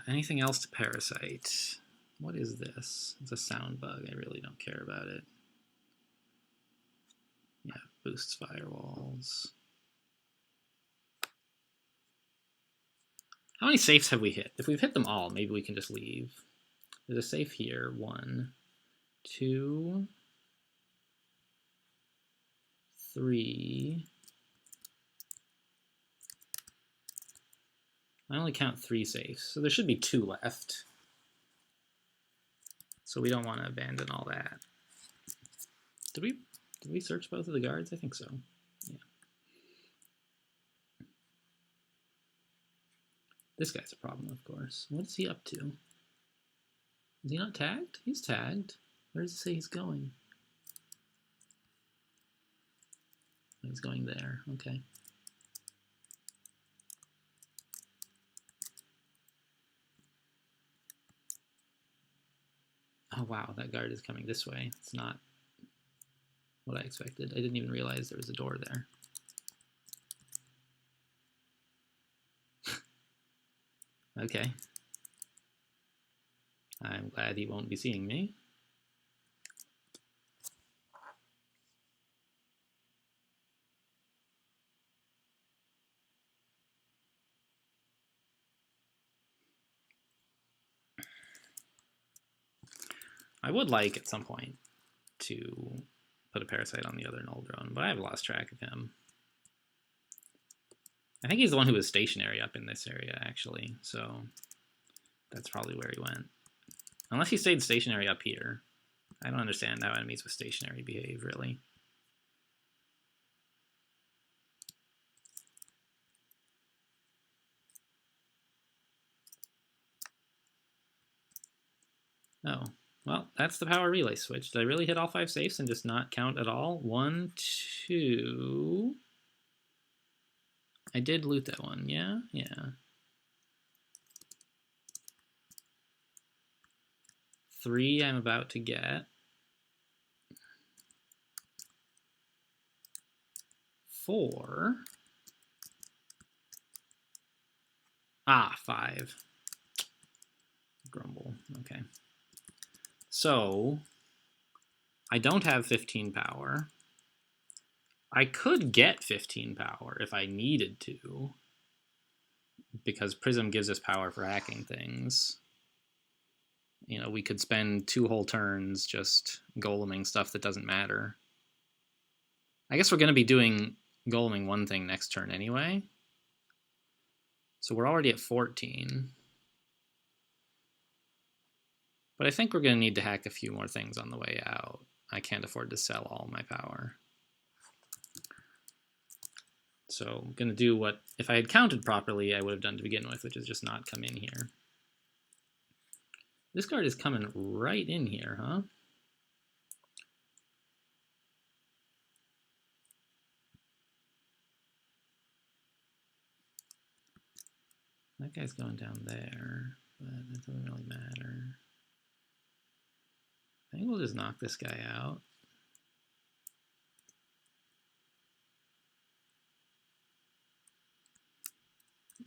A: Anything else to parasite? What is this? It's a sound bug. I really don't care about it. Yeah, boosts firewalls. How many safes have we hit? If we've hit them all, maybe we can just leave. There's a safe here. 1, 2, 3. I only count 3 safes, so there should be 2 left. So we don't want to abandon all that. Did we search both of the guards? I think so. Yeah. This guy's a problem, of course. What is he up to? Is he not tagged? He's tagged. Where does it say he's going? He's going there. Okay. Oh wow, that guard is coming this way. It's not what I expected. I didn't even realize there was a door there. Okay. I'm glad he won't be seeing me. I would like at some point to put a parasite on the other null drone, but I've lost track of him. I think he's the one who was stationary up in this area, actually, so that's probably where he went. Unless he stayed stationary up here. I don't understand how enemies with stationary behave, really. Oh, well, that's the power relay switch. Did I really hit all 5 safes and just not count at all? 1, 2... I did loot that one, yeah? Yeah. 3 I'm about to get. 4. Ah, 5. Grumble, okay. So, I don't have 15 power. I could get 15 power if I needed to, because Prism gives us power for hacking things. You know, we could spend 2 whole turns just goleming stuff that doesn't matter. I guess we're going to be doing goleming one thing next turn anyway. So we're already at 14. But I think we're going to need to hack a few more things on the way out. I can't afford to sell all my power. So I'm going to do what, if I had counted properly, I would have done to begin with, which is just not come in here. This card is coming right in here, huh? That guy's going down there, but that doesn't really matter. I think we'll just knock this guy out.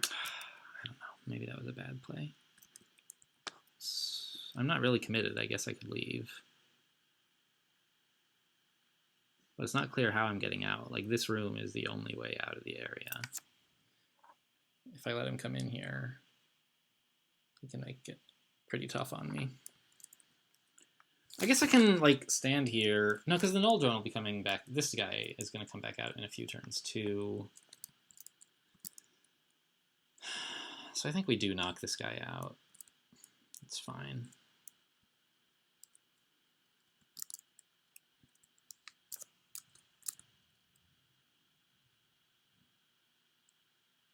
A: I don't know. Maybe that was a bad play. I'm not really committed. I guess I could leave. But it's not clear how I'm getting out. Like, this room is the only way out of the area. If I let him come in here, he can make it pretty tough on me. I guess I can, like, stand here. No, because the null drone will be coming back. This guy is going to come back out in a few turns, too. So I think we do knock this guy out. It's fine.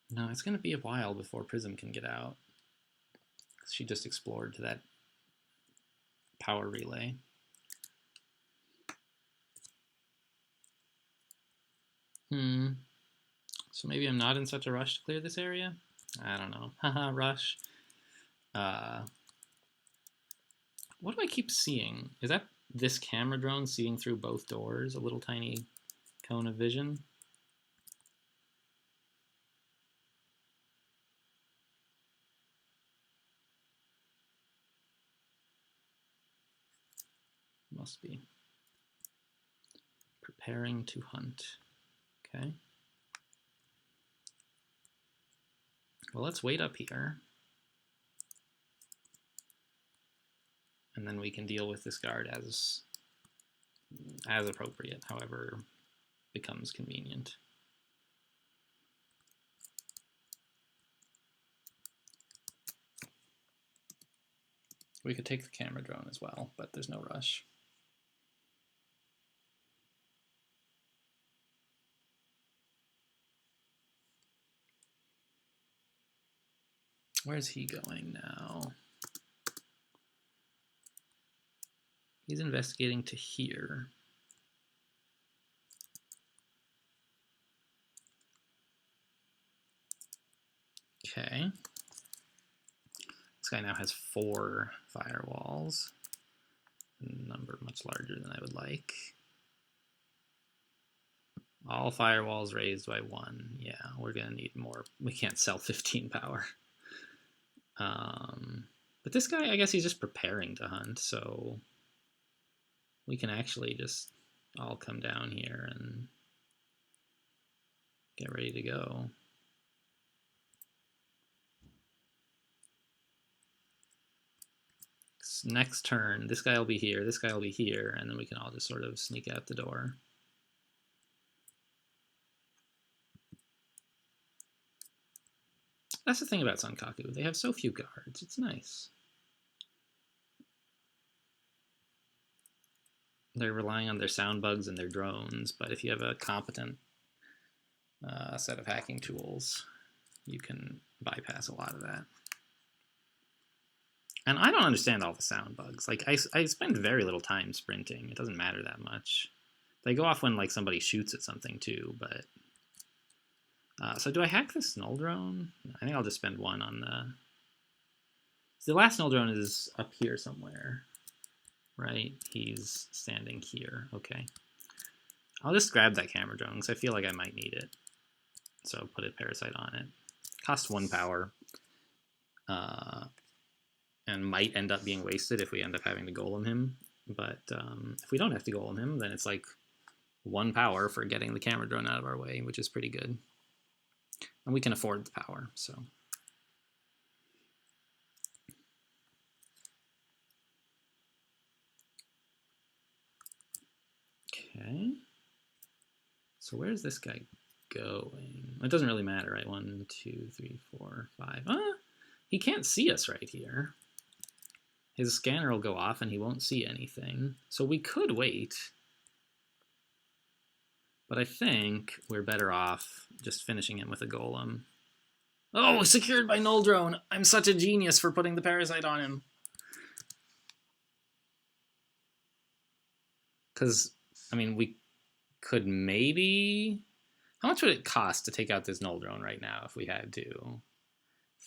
A: No, it's going to be a while before Prism can get out. She just explored to that power relay. So maybe I'm not in such a rush to clear this area? I don't know. Haha, rush. What do I keep seeing? Is that this camera drone seeing through both doors? A little tiny cone of vision? Must be. Preparing to hunt. Okay. Well, let's wait up here. And then we can deal with this guard as appropriate, however becomes convenient. We could take the camera drone as well, but there's no rush. Where's he going now? He's investigating to here. Okay. This guy now has 4 firewalls. number much larger than I would like. All firewalls raised by 1. Yeah, we're going to need more. We can't sell 15 power. But this guy, I guess he's just preparing to hunt, so we can actually just all come down here and get ready to go. Next turn, this guy will be here, this guy will be here, and then we can all just sort of sneak out the door. That's the thing about Sankaku. They have so few guards. It's nice. They're relying on their sound bugs and their drones, but if you have a competent set of hacking tools, you can bypass a lot of that. And I don't understand all the sound bugs. Like, I spend very little time sprinting. It doesn't matter that much. They go off when, like, somebody shoots at something, too, but... so do I hack this null drone? I think I'll just spend 1 on the... So the last null drone is up here somewhere, right? He's standing here. Okay. I'll just grab that camera drone, because I feel like I might need it. So put a parasite on it. Costs 1 power. And might end up being wasted if we end up having to golem him. But if we don't have to golem him, then it's like 1 power for getting the camera drone out of our way, which is pretty good. And we can afford the power, so. Okay. So where's this guy going? It doesn't really matter, right? 1, 2, 3, 4, 5. He can't see us right here. His scanner will go off and he won't see anything. So we could wait. But I think we're better off just finishing him with a golem. Oh, secured by null drone. I'm such a genius for putting the parasite on him. Because, I mean, we could maybe... How much would it cost to take out this null drone right now if we had to?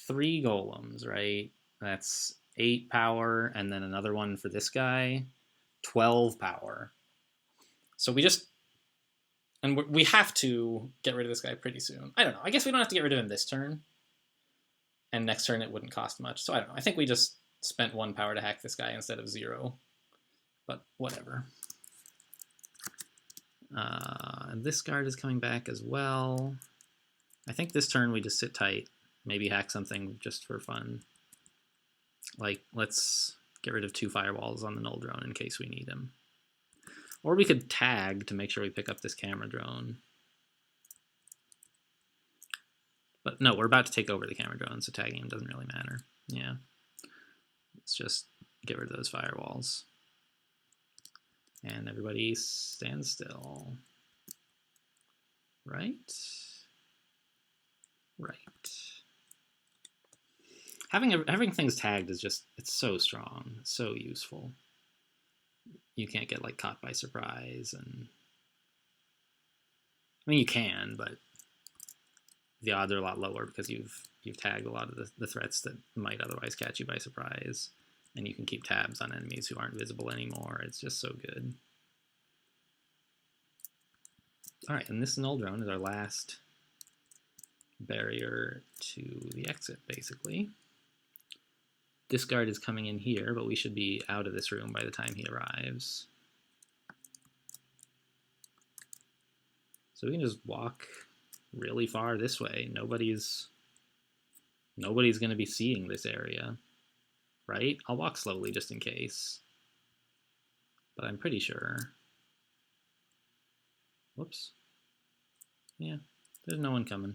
A: 3 golems, right? That's 8 power, and then another one for this guy. 12 power. So we just... And we have to get rid of this guy pretty soon. I don't know. I guess we don't have to get rid of him this turn. And next turn it wouldn't cost much. So I don't know. I think we just spent 1 power to hack this guy instead of 0. But whatever. This guard is coming back as well. I think this turn we just sit tight. Maybe hack something just for fun. Like, let's get rid of 2 firewalls on the null drone in case we need him. Or we could tag to make sure we pick up this camera drone. But no, we're about to take over the camera drone, so tagging him doesn't really matter. Yeah. Let's just get rid of those firewalls. And everybody stand still. Right? Right. Having things tagged is just, it's so strong, so useful. You can't get like caught by surprise, and I mean you can, but the odds are a lot lower because you've tagged a lot of the threats that might otherwise catch you by surprise, and you can keep tabs on enemies who aren't visible anymore. It's just so good. All right, and this null drone is our last barrier to the exit, basically. This guard is coming in here, but we should be out of this room by the time he arrives. So we can just walk really far this way. Nobody's going to be seeing this area, right? I'll walk slowly just in case, but I'm pretty sure. Whoops. Yeah, there's no one coming.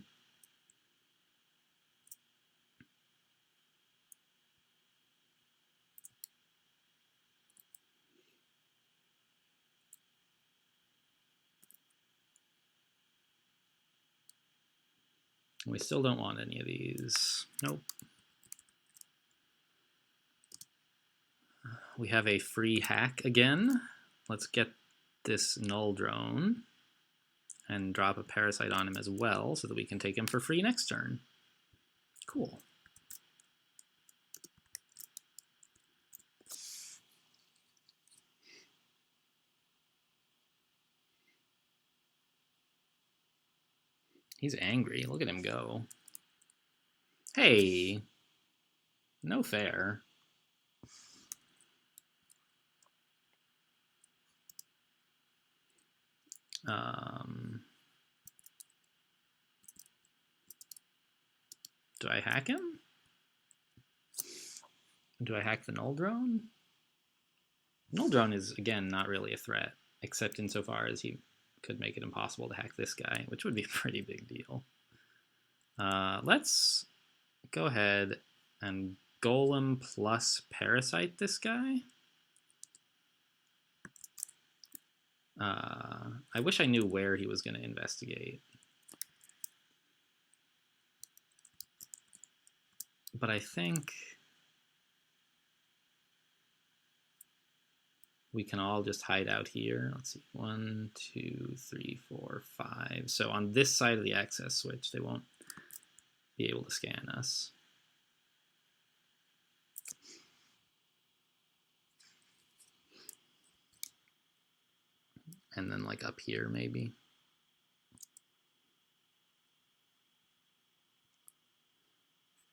A: We still don't want any of these. Nope. We have a free hack again. Let's get this null drone and drop a parasite on him as well so that we can take him for free next turn. Cool. He's angry. Look at him go. Hey, no fair. Do I hack him? Do I hack the Null Drone? Null Drone is, again, not really a threat, except insofar as he could make it impossible to hack this guy, which would be a pretty big deal. Let's go ahead and Golem plus Parasite this guy. I wish I knew where he was going to investigate. But I think we can all just hide out here. Let's see, 1, 2, 3, 4, 5. So on this side of the access switch, they won't be able to scan us. And then like up here maybe.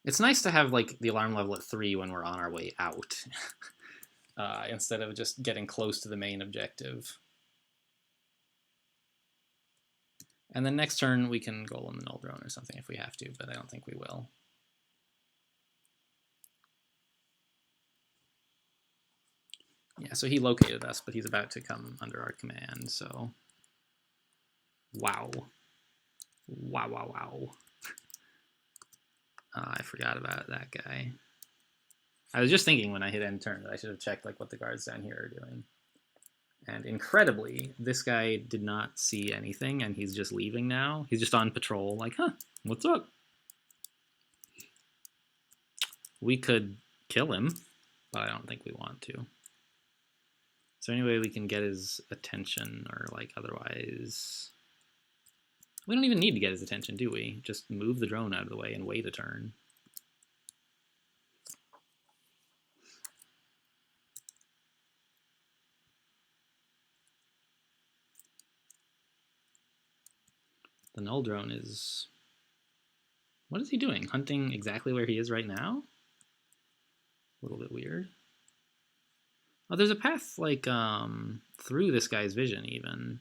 A: It's nice to have like the alarm level at 3 when we're on our way out, instead of just getting close to the main objective. And then next turn we can Golem the Null Drone or something if we have to, but I don't think we will. Yeah, so he located us, but he's about to come under our command, so... Wow. Wow, wow, wow. I forgot about that guy. I was just thinking when I hit end turn that I should have checked like what the guards down here are doing. And incredibly, this guy did not see anything, and he's just leaving now. He's just on patrol, like, huh, what's up? We could kill him, but I don't think we want to. Is there any way we can get his attention, or like otherwise... We don't even need to get his attention, do we? Just move the drone out of the way and wait a turn. The Null Drone is... What is he doing? Hunting exactly where he is right now? A little bit weird. Oh, there's a path, like, through this guy's vision, even.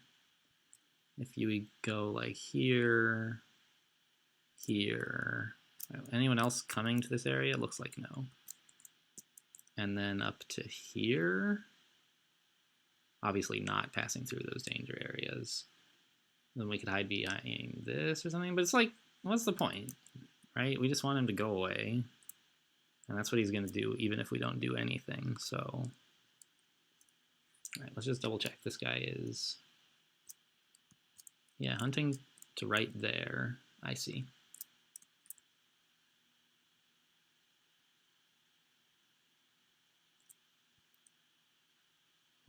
A: If you go, like, here, here. Anyone else coming to this area? Looks like no. And then up to here. Obviously not passing through those danger areas. Then we could hide behind this or something, but it's like, what's the point, right? We just want him to go away. And that's what he's going to do, even if we don't do anything, so... All right, let's just double check. This guy is... Yeah, hunting to right there. I see.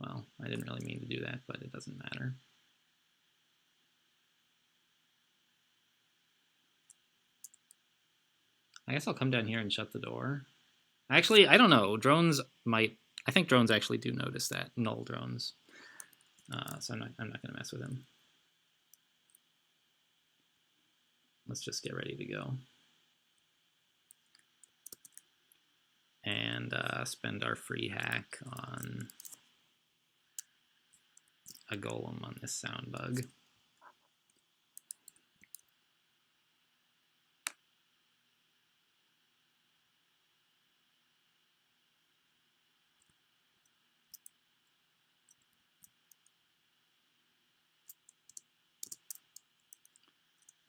A: Well, I didn't really mean to do that, but it doesn't matter. I guess I'll come down here and shut the door. Actually, I don't know. Drones might... I think drones actually do notice that. Null drones. So I'm not going to mess with him. Let's just get ready to go. And spend our free hack on a golem on this sound bug.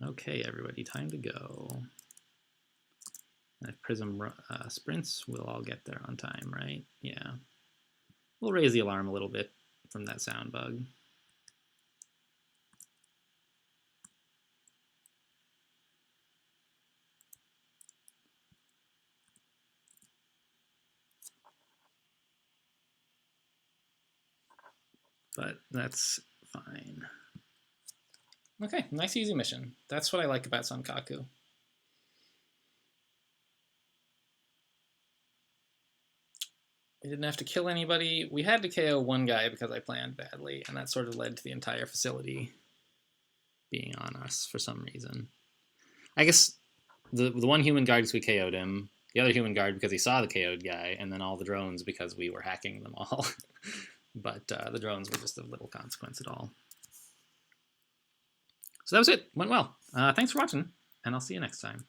A: Okay, everybody, time to go. And if Prism sprints, we'll all get there on time, right? Yeah. We'll raise the alarm a little bit from that sound bug. But that's fine. Okay, nice easy mission. That's what I like about Sankaku. We didn't have to kill anybody. We had to KO one guy because I planned badly, and that sort of led to the entire facility being on us for some reason. I guess the one human guard because we KO'd him, the other human guard because he saw the KO'd guy, and then all the drones because we were hacking them all. But the drones were just of little consequence at all. So that was it. Went well. Thanks for watching, and I'll see you next time.